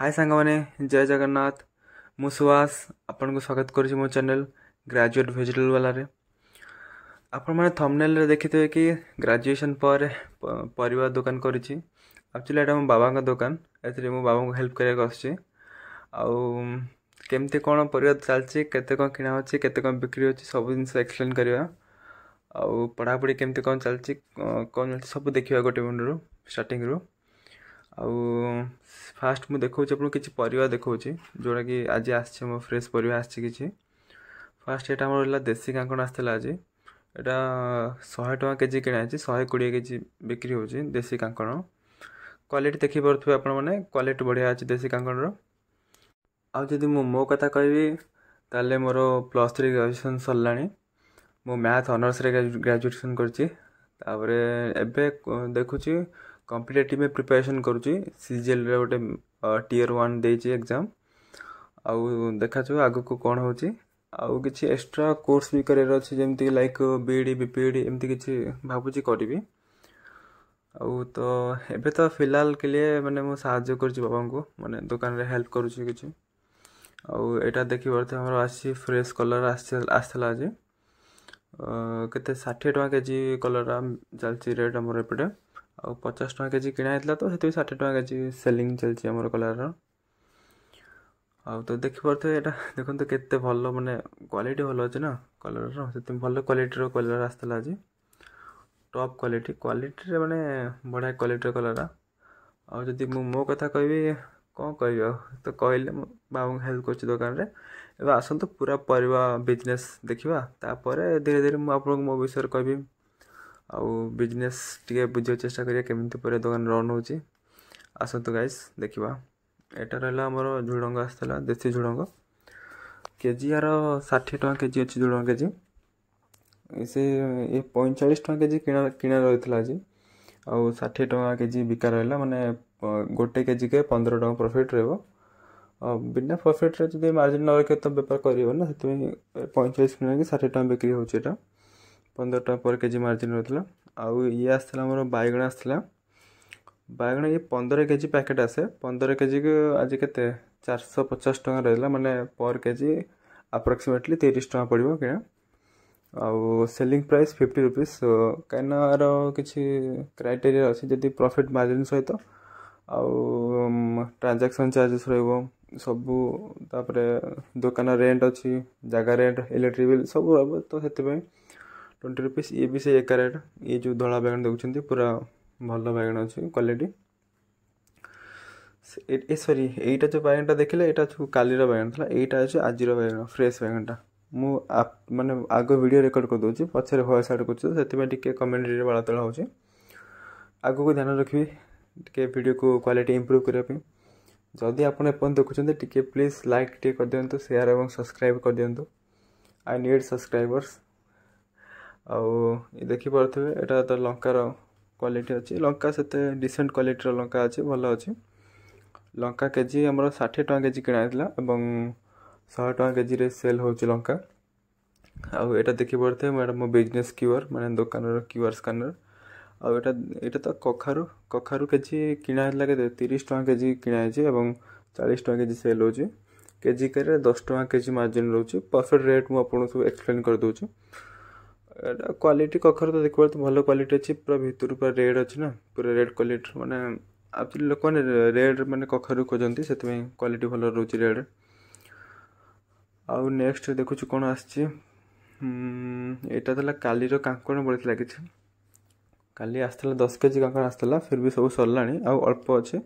हाय सांग मैंने जय जगन्नाथ मु सुहास आपन को स्वागत करुँच मो चैनल ग्रेजुएट वेजिटेबल वाला रे। आपण मैंने थंबनेल रे देखिथे कि ग्रेजुएशन पर परिवार दुकान करिछि। एक्चुअली एटा मो बाबा का दुकान एथरे मो बाबा को हेल्प करया आछि। आउ केमती कोन परिवार चलछि केते कोन किना होछि केते कोन बिक्री होछि सब जिंस एक्सप्लेन करबा। आउ पढ़ापढ़ी केमती कोन चलछि कोन सब देखिबा गोटे मिनट रो स्टार्टिंग रो। आउ फास्ट मु देखौछि आपन किछि परिवा देखौछि जोडा कि आज आछि मो फ्रेश परिवा आछि किछि। फास्ट एटा हमर देसी कांकण आस्तला आज एटा 100 टका केजी किना अछि 120 केजी बिक्री होछि देसी कांकण। क्वालिटी देखि परथुबे आपन माने क्वालिटी बढ़िया अछि देसी कांकण रो। आ जदि मो कथा कहबी ताले मोर +3 ग्रेजुएशन सरलाणी। मो मैथ ऑनर्स रे ग्रेजुएशन करछि। तापरे एबे देखुछि कॉम्पिटिटिव में प्रिपरेशन करुछि सीजीएल रे गोटे टियर 1 देछि एग्जाम। आउ देखा छु आगु को कोन होछि आउ किछि एक्स्ट्रा कोर्स भी करेर अछि जेमति लाइक बीडी बीपीडी एमति किछि भाबुछि करबी। आउ तो एबे तो फिलहाल के लिए माने मो सहाय्य करछि बाबा को माने दुकान रे हेल्प करुछि किछि। आउ एटा देखि परथे हमर आसी फ्रेश कलर आस्तला आज केते 60 टका केजी कलर चलछि रेट हमर एपटे। आउ 50 टका केजी किना हेतला तो हेतु 60 टका केजी सेलिंग चलछि हमर कलर रो। आउ तो देखि परथे एटा देखन तो केते भलो माने क्वालिटी भलो अछि ना कलर रो सेते भलो क्वालिटी रो कलर आस्तला आज टॉप क्वालिटी रे माने बडा क्वालिटी रो कलर। आउ जदि मो कथा कहबी कोन कहबी तो कहले बाबू हेल्प करछि दुकान रे। एबा आसन तो पूरा परिवार बिजनेस देखिबा तापरे धीरे धीरे मु आपन मो विषय कहबी। आउ बिजनेस टिके बुझे चेष्टा करिया केमिति पर दुकान रन होछि आसंतु गाइस देखिबा। एटा रहला हमर झुडंग आस्तला देसी झुडंग केजी यार 60 टका केजी अछि झुडंग केजी से ए 45 टका केजी किना रहथला आज आउ 60 टका केजी बिका रहला माने गोटे केजी के 15 टका प्रॉफिट रहबो। बिना प्रॉफिट रे जदि मार्जिन न रखे तो व्यापार करियो ना सेतु 45 किना के 60 टका बिक्री होछि एटा 15 टका पर केजी मार्जिन रहथला। आउ ये आस्तला हमर बायगण आस्तला बायगण ये 15 केजी पैकेट आसे 15 केजी के आज केते 450 टका रहला माने पर केजी अप्रोक्सीमेटली 30 टका पड़िबो किना। आउ सेलिंग प्राइस 50 रुपीस काना रो किछि क्राइटेरिया अछि जदि प्रॉफिट मार्जिन सहित आउ ट्रांजैक्शन चार्जेस रहबो सबु तापरे दुकान रेंट अछि जगह रेंट इलेक्ट्रिक बिल सब रहबो तो हेते पे 20 रुपीस ये भी से एक रेट। ये जो धला बैगन देखुछंती पूरा भलो बैगन अछि क्वालिटी ए सॉरी एटा जो बैगनटा देखले एटा छु कालीर बैगन थला एटा अछि आजिर बैगन फ्रेश बैगनटा मु माने आगो वीडियो रिकॉर्ड कर दोछि पछरे वॉइस ऐड करछु सेते पे टिके कमेंट रे बाला तळा होछि आगो को ध्यान रखबी टिके वीडियो को क्वालिटी इंप्रूव करिया पे। जदि आपण एपन देखुछंती टिके प्लीज लाइक टिके कर दियंतु शेयर एवं सब्सक्राइब कर दियंतु आई नीड सब्सक्राइबर्स। आउ ये देखि परथबे एटा तो लंका रो क्वालिटी अछि लंका सेते डिसेंट क्वालिटी रो लंका अछि भलो अछि। लंका केजी हमर 60 टका केजी किना हेतला एवं 100 टका केजी रे सेल होछि लंका। आउ एटा देखि परथे मो बिजनेस क्यूआर माने दुकान रो क्यूआर स्कैनर। आउ एटा तो कखारु केजी किना हेतला के 30 टका केजी किना हेछि एवं 40 टका केजी सेल होछि केजी करे 10 टका केजी मार्जिन रहउछि परफेक्ट रेट मु आपन सब एक्सप्लेन कर दोछि। एटा क्वालिटी कखर तो देखबो तो भलो क्वालिटी अछि पूरा भितर पूरा रेड अछि ना पूरा रेड क्वालिटी माने एक्चुअली लोक ने रेड माने कखर खोजंती सेते में क्वालिटी भलो रहउछि रेड। आउ नेक्स्ट देखुछु कोन आछि एटा तला काली रो कांकण बळितला किछ काली आस्तला 10 केजी कांकण आस्तला फिर भी सब सरलाणी आउ अल्प अछि।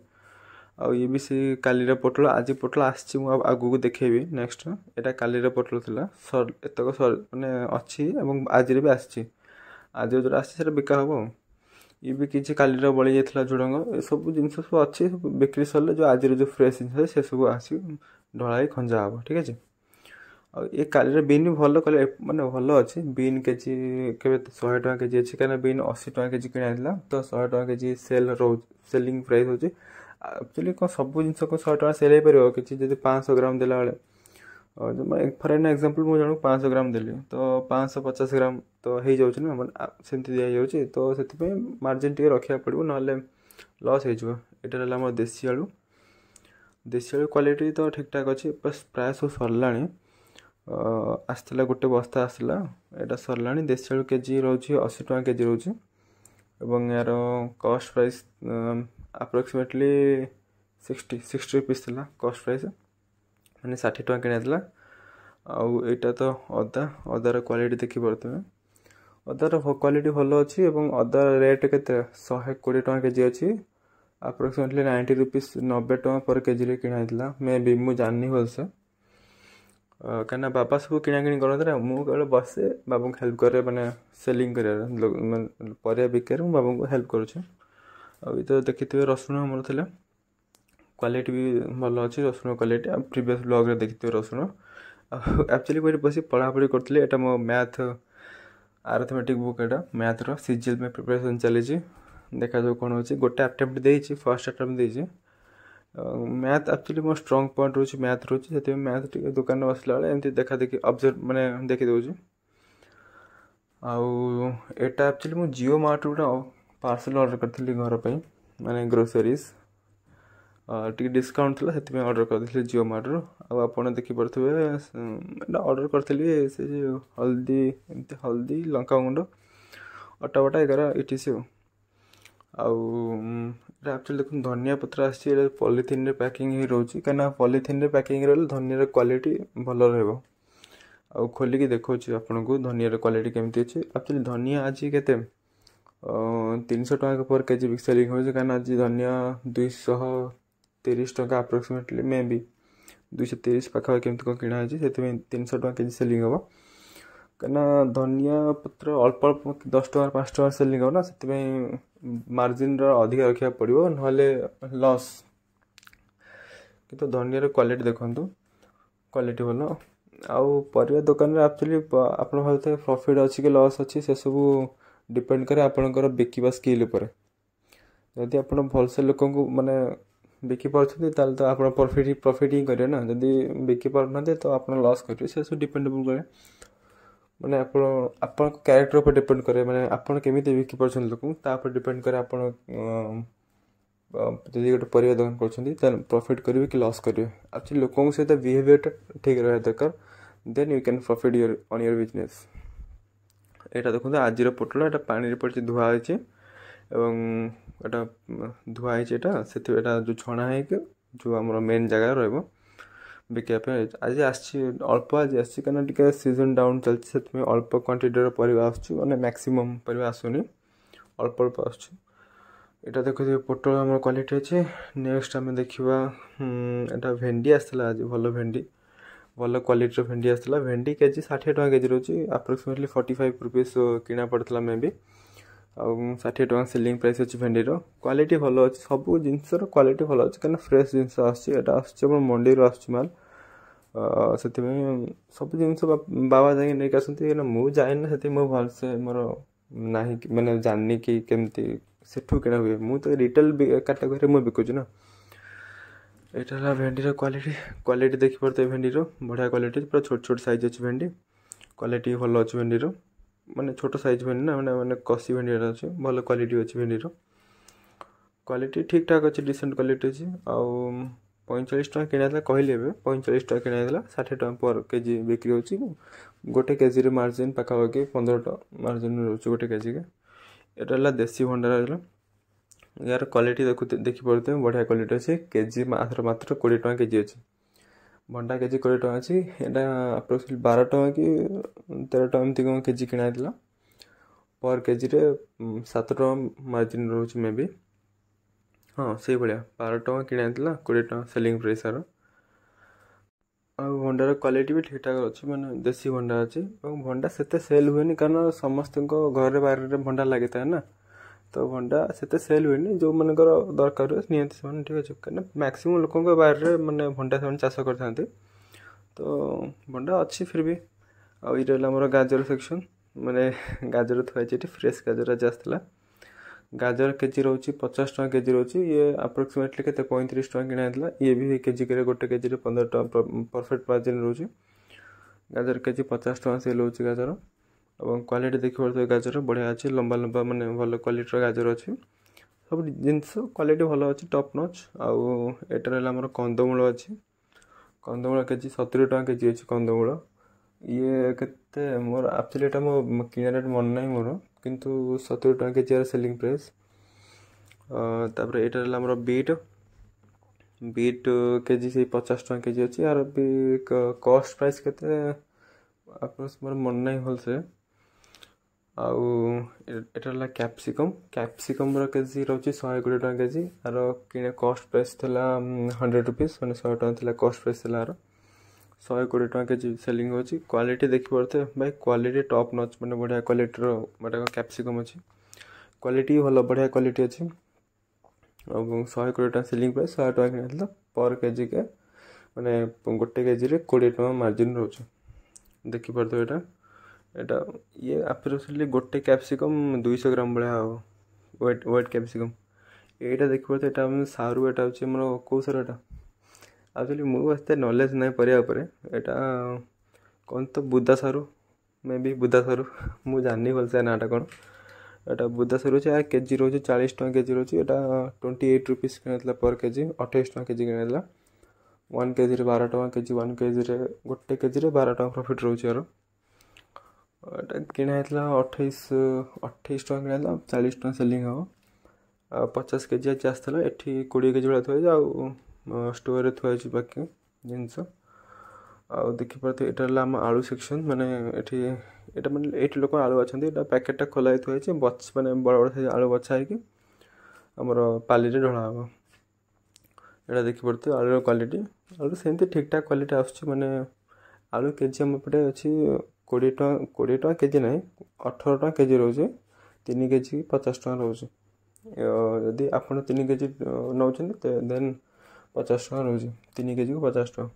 आउ ये भी से काली रो पोटल आज पोटल आछि मु आगु को देखेबी नेक्स्ट एटा काली रो पोटल थला सर एतको सर माने अछि एवं आज रे भी आछि आज जो आछि से बिका हबो। ये भी किछि काली रो बळि जेथला झुडंग सब जिंस सब अछि बिक्री सरले जो आज रे जो फ्रेश जिंस से सब आछि ढळाई खंजा हबो ठीक अछि। आ ए काली रे बीन भी भलो कले माने भलो अछि बीन केजी केबे 100 टका केजी अछि काना बीन 80 टका केजी किना हेतला तो 100 टका KG cell row selling price होछि। एक्चुअली को सब जिंस को 100 टका सेल हे परियो किछि जदि 500 ग्राम देला वाले और मैं फॉर एन एग्जांपल मु जणो 500 ग्राम देली तो 550 ग्राम तो हे जाउछ ना माने सेंति दिया जाउछ तो सेति पे मार्जिन टिके रखिया पड़बो नले लॉस हे जबो। एटा रहला हमर देसी आलू देशी आलू क्वालिटी तो ठीक ठाक अच्छी बस प्राय सब सरला आसला गोटे बस्ता आसला यहाँ सरला देशी आलू केजी रोचे 80 टका केजी रोचे एवं यार कॉस्ट प्राइस अप्रोक्सीमेटली 60 रुपीस था कॉस्ट प्राइस मैंने 60 टका किना आउ एटा तो अदार क्वालिटी देखी पारे अदार क्वालिटी भल अच्छी एवं अदार रेट के 120 टका केजी अच्छी अप्रोक्सीमेटली 90 रुपीस 90 टका पर केजी किना मे भी मुझे जाननी भलसे कहीं बाबा सब किना कि करते मुझे बसे बाबा को हेल्प करे मैंने सेलिंग कर परिया बिके बाबा को हेल्प करुचे तो देखिए रसुण आमर थे क्वालिटी भी भल अच्छी रसुण क्वालिटी प्रीवियस ब्लॉग रे देखिए रसुण एक्चुअली मुझे बस पढ़ापढ़ी करी एटा मो मैथ आर्थमेटिक बुक एटा मैथ्र सीजीएल में प्रिपरेशन चली देखा जो कौन हो गोटे अटेम्प्ट देती फर्स्ट अटेम्प्ट देती मैथ एक्चुअली मो स्ट्रंग पॉइंट रोचे मैथ रोचे से मैथ टी दुकान बसला बेले एमती देखा देखी ऑब्जर्व मैंने देखी दूसरी आउ एटा एक्चुअली मु जियो मार्ट गोटे पार्सल ऑर्डर करी घर पर माने ग्रोसरीज टी डिस्काउंट था से ऑर्डर कर जियो मार्ट आप देखिपे ऑर्डर करी से हल्दी एमती हल्दी लंका गुंड अटा बटा एगार इटीसी एक्चुअली देखो धनिया पत्र आसी पॉलीथिन रे पैकिंग ही रोची कहीं पॉलीथिन रे पैकिंग रही धनिया क्वालिटी भल रहा आउ खोलिकी देखो आपन को धनिया क्वालिटी केमती अच्छे एक्चुअली धनिया आज के 300 टका पर केजी सेलिंग हो कहीं आज धनिया 230 टका अप्रोक्सीमेटली मे भी 230 पाखा केमती कौन किना से 300 टका केजी सेलिंग हम कहीं धनिया पत्र अल्प अल्प 10 टका 5 टका सेलिंग हो ना से मार्जिन अधिक रखा पड़ो ना लॉस कि धनिया क्वालिटी देखु क्वालिटी भल आउ परिया दुकान में एक्चुअली आप भावते प्रॉफिट अच्छी कि लॉस अच्छी से सब डिपेंड करे आपणकर बिकवा स्किल उपर जदि आप भलसे लोक माने बिकी पार्टी तो आप प्रॉफिट ही करेंगे ना जदि बिकी पारना तो आप लॉस करेंगे से सब डिपेंडेबल करे माने आपण कैरेक्टर पर डिपेंड करे माने आपण केमिति बिकी परछन लोक तापर डिपेंड करे आपण जदि गोटे परिया दुकान कर प्रॉफिट करेंगे कि लॉस करेंगे एक्चुअली लोकों सहित बिहेवियर ठीक रहा दरकार then you can profit on your business यहाँ देखो आज पोटल यहाँ पानी पड़ी धुआई एटा धुआई से जो छणा है जो आम मेन जगह रहा बिकापे आज अल्प आज आसना सीजन डाउन चलती अल्प क्वांटिटी परिवा आसने मैक्सिमम परिवा आसुनी अल्प अल्प आटा देखो पोटल आम क्वालिटी अच्छे नेक्स्ट आम देखा यहाँ भेंडी आसला आज भल भेंडी भल क्वालिटी भेंडी आसला भेंडी केजी 60 टका केजी रोचे अप्रोक्सीमेटली 45 रुपीस किना पड़ता मे भी आउ 60 टका सेलिंग प्राइस अच्छी भेंडीर क्वालिटी भल अच्छे सब जिनसर क्वालिटी भल अच्छे कहीं फ्रेश जिनस आसम मंडी आसमाल से सब जिन बाबा जाए नहीं आसती मुझे जाए से भलसे मोर ना मैंने जाननी कि केमती सेठू किना हुए मुझे रिटेल कैटेगरी मुझे बिकुची ना यहाँ भेंडीर क्वालिटी देखी पारे भेंडीर बढ़िया क्वालिटी पूरा छोट छोट साइज अच्छी भेंडी क्वालिटी भल अच्छे भेंडीर माने छोट साइज भेंडी ना मैंने कसी भेंडी अच्छे भल क्वालिटी अच्छी भेंडीर क्वालिटी ठीक ठाक अच्छे डिसेंट क्वालिटी अच्छी आउ 45 टका किना कहली 45 टका किना 60 टका पर केजी बिक्री होची गोटे केजी रे मार्जिन पाखापाखि 15 टका मार्जिन रोचे गोटे केजी के यहाँ देसी भंडार यार क्वालिटी देखी पारे बढ़िया क्वालिटी अच्छे केजी मात्र 20 टका केजी अच्छे भंडा केजी 20 टका अच्छी यहाँ अप्रोक्सीमेटली 12 टका कि 13 टका एमती कौन केजी किना पर केजी रे 7 टका मार्जिन रोचे मे भी हाँ से भाया 12 टका किना 20 टका सेलिंग प्राइस यार भंडार क्वालिटी भी ठीक ठाक अच्छी मैंने देसी भंडा अच्छी भंडा से सेल हुए कारण समस्त घर बाहर भंडा लगी था ना तो भंडा से सेल हुए जो मनकर दरकार हुए निहत से ठीक अच्छे कहीं मैक्सिमम लोक बाहर मैंने भंडा से चाष करते तो भंडा अच्छी फिर भी आउ ये आम गाजर सेक्शन मैंने गाजर थुआई फ्रेश गाजर आज आसला गाजर केजी रोचे 50 टका केजी रोचे ये अप्रोक्सीमेटली के 35 टका किना ये भी केजी के गोटे केजी 15 टका परफेक्ट मार्जिन रोचे गाजर केजी 50 टका सेल होची गाजर और क्वालिटी देखी पारे गाजर बढ़िया अच्छे लंबा लंबा माने भल क्वालिटी गाजर अच्छे सब जिनस क्वालिटी भल अच्छे टप नच। आउटर आमर कंदमूल अच्छी कंदमूल केजी 70 टଙ୍କା केजी अच्छी कंदमूल ये केते मोर एक्चुअली एटा मो किना रेट मन नहीं मोर किंतु 70 टଙ୍କା केजी सेलिंग प्राइस। तापर एटा आमर बीट बीट केजी से 50 टଙ୍କା केजी अच्छी यार भी कॉस्ट प्राइस केते मोर मन नहीं भल से। आउटा कैप्सिकम कैप्सिकम केजी रोचे 120 टଙ୍କା केजी आर कि कॉस्ट प्राइस थी 100 रुपीज मैंने 100 टଙ୍କା कॉस्ट प्राइस थी यार 120 टଙ୍କା केजी सेलिंग होची। क्वालिटी देखी पारे भाई क्वालिटी टॉप नच मैंने बढ़िया क्वालिटी माटे कैप्सिकम अच्छी क्वालिटी भल बढ़िया क्वालिटी अच्छी। 120 टଙ୍କା सेलिंग प्राइस 100 टଙ୍କା किना पर केजी के मैंने गोटे केजी रे 20 टଙ୍କା मार्जिन रोचे देखी पारे एटा एटा ये अप्रोक्सीमेटली गोटे कैप्सिकम 200 ग्राम भाया हम वेट कैप्सिकम यहाँ देखिए यहाँ सारू एटा हूँ मोर कौ सारू एटा एक्चुअली मुझे नॉलेज ना पर यहाँ कौन तो बुदा सारू मे बी बुदा सारू मुझे जानी भलसे नाटा कौन एटा बुदा सारू है केजी रोचे 40 टଙ୍କା केजी रोचे यहाँ 28 रुपीज किना पर केजी 28 टଙ୍କା केजी किना 1 केजी 12 टଙ୍କା केजी 1 केजी गोटे केजी 12 टଙ୍କା प्रॉफिट रोचे यार एटा किना 28 टଙ୍କା किना 40 टଙ୍କା सेलिंग हम 50 केजी आज आसला ये 20 केजी भाई थोड़ा स्टोर थोड़ी बाकी जिनस आउ देखिए यहाँ आम आलू सेक्शन माने ये मैंने ये लोक आलू अच्छा पैकेटा खोला थोड़ी बच मैंने बड़ बड़ आलू बछा है आमर पाली ढला हम यहाँ देखिए आलू क्वालिटी आलू सेमती ठीक ठाक क्वालिटी आसने आलू केजी आम पटे अच्छी 20 टଙ୍କା केजी ना 18 टଙ୍କା केजी रोचे 3 केजी 50 टଙ୍କା रोचे यदि आप 3 केजी नौ देन 50 टଙ୍କା रोचे 3 केजी को 50 टଙ୍କା।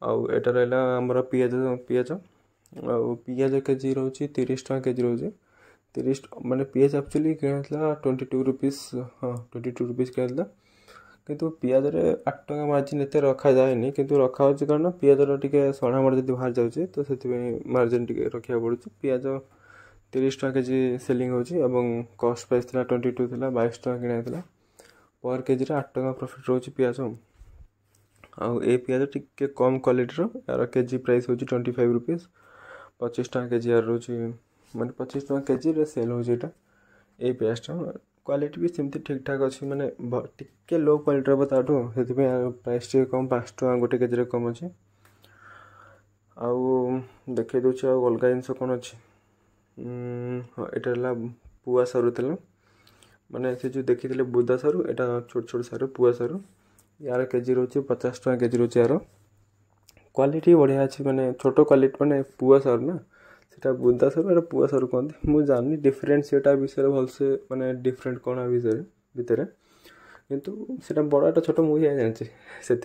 आउ एटा रहा आमर पियाज पियाज आउ पियाज केजी रोचे 30 टଙ୍କା केजी रोचे 30 माने पियाज एक्चुअली किना 22 रुपीज हाँ 22 रुपीज किना किंतु पियाज रे 8 टଙ୍କା मार्जिन एते रखा जाए किंतु रखा हो कारण पियाज टे सड़ा मड़ जब बाहर जाऊे तो से मार्जिन टे रखा पड़ू पियाज 30 टଙ୍କା केजी सेलिंग होची कॉस्ट प्राइस था 22 थी 22 टଙ୍କା किना पर केजी 8 टଙ୍କା प्रॉफिट रोचे पियाज आउ ए पियाज टिके कम क्वालिटी यार केजी प्राइस होची 25 रुपीज 25 टଙ୍କା केजी यार रोचे माने 25 टଙ୍କା केजी सेल होची एटा ए पियाजटा क्वालिटी भी सेमती ठीक ठाक अच्छी माने टिके लो क्वालिटी बताठू से प्राइस टे कम 5 टଙ୍କା गोटे केजी कम अच्छे। आउ देखे दूसरे अलग जिनस कौन अच्छी हाँ यहाँ पुआ सारू थे माने से जो देखी थे बुदा सारू यहाँ छोट छोट सारू पुआ सारू यार केजी रोचे 50 टଙ୍କା केजी रोचे यार क्वालिटी बढ़िया अच्छी माने छोट क्वालिटी माने पुआ सारू ना सेटा बुदा सारू एटा पुआ सारू कहते मुझे जानी डिफरेन्स सेटा विषय भलसे माने डिफरेंट कौन विषय भितर किंतु सेटा बड़ एटा छोट मुझे जानची से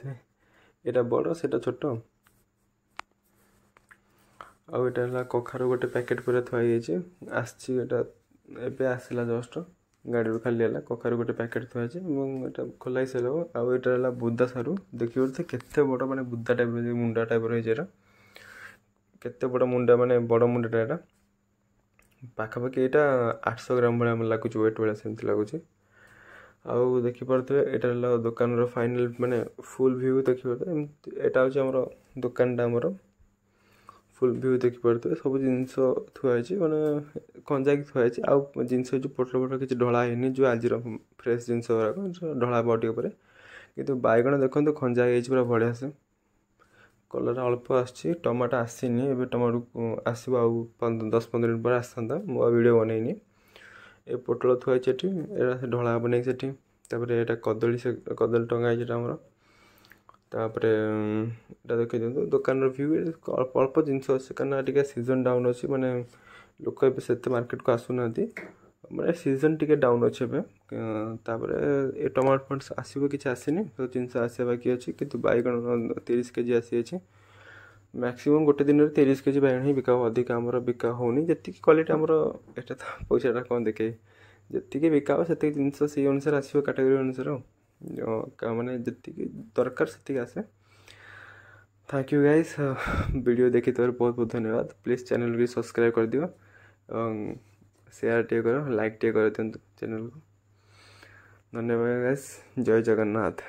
एटा बड़ सेटा छोट। आउ यहाँ कखार गोटे पैकेट पूरा थोड़ी आसला आसला जस्ट गाड़ी खाली है कखार गोटे पैकेट थोड़ी खोल सारे आउ यहाँ बुदा सारू देखिए केते बड़ माने बुदा टाइप मुंडा टाइप रही केते बड़ मुंडा माने बड़ मुंडाटा यहाँ पाखापाखि यहाँ 800 ग्राम भाया लगुच वेट भाया सेमती लगुच। आउ देखिपे यहाँ दुकान फाइनाल माने फुल व्यू देखिए यहाँ हूँ आम दुकानटा आमर फुल व्यू देखिपे सब जिनस थुआई मैंने खंजाई थुआई आउ जिनस जो पोटल पोटल किसी ढला है जो आज फ्रेश जिनस ढला बॉडी उपर किंतु बैगण देखो खंजाई पूरा बढ़िया से कलर अल्प आसी टमाटो आसीनी ए टमाटो आसो आउ 10-15 दिन पर आसता मो वीडियो बनईनी ए पोटल थुआई ये ढला बन से कदली से कदली टंगाई आमर तापरे यहाँ देखिए दिखाँ दुकान व्यू अल्प अल्प जिनस अच्छे कारण सीजन डाउन अच्छी माने लोक से मार्केट को आसुना माने सीजन टिके डाउन अच्छे ये टमाटो फंड आसो कि आसनी तो जिनस आसा बाकी अच्छी किंतु बैगण 30 केजी आसी मैक्सिमम गोटे दिन में 30 केजी बैगण ही बिका अधिक आमर बिका होनी जी क्वालिटी आमर एटा तो पैसाटा कौन देखे जी बिका से जिनस से अनुसार आसो कैटेगरी अनुसार माने जी दरकार से आसे। थैंक यू गाइस वीडियो देखी बहुत बहुत धन्यवाद। प्लीज़ चैनल को सब्सक्राइब कर दियो शेयर टे करो लाइक टे कर दिखाँ चैनल को। ଧନ୍ୟବାଦ ଗାଇସ୍, ଜୟ ଜଗନ୍ନାଥ।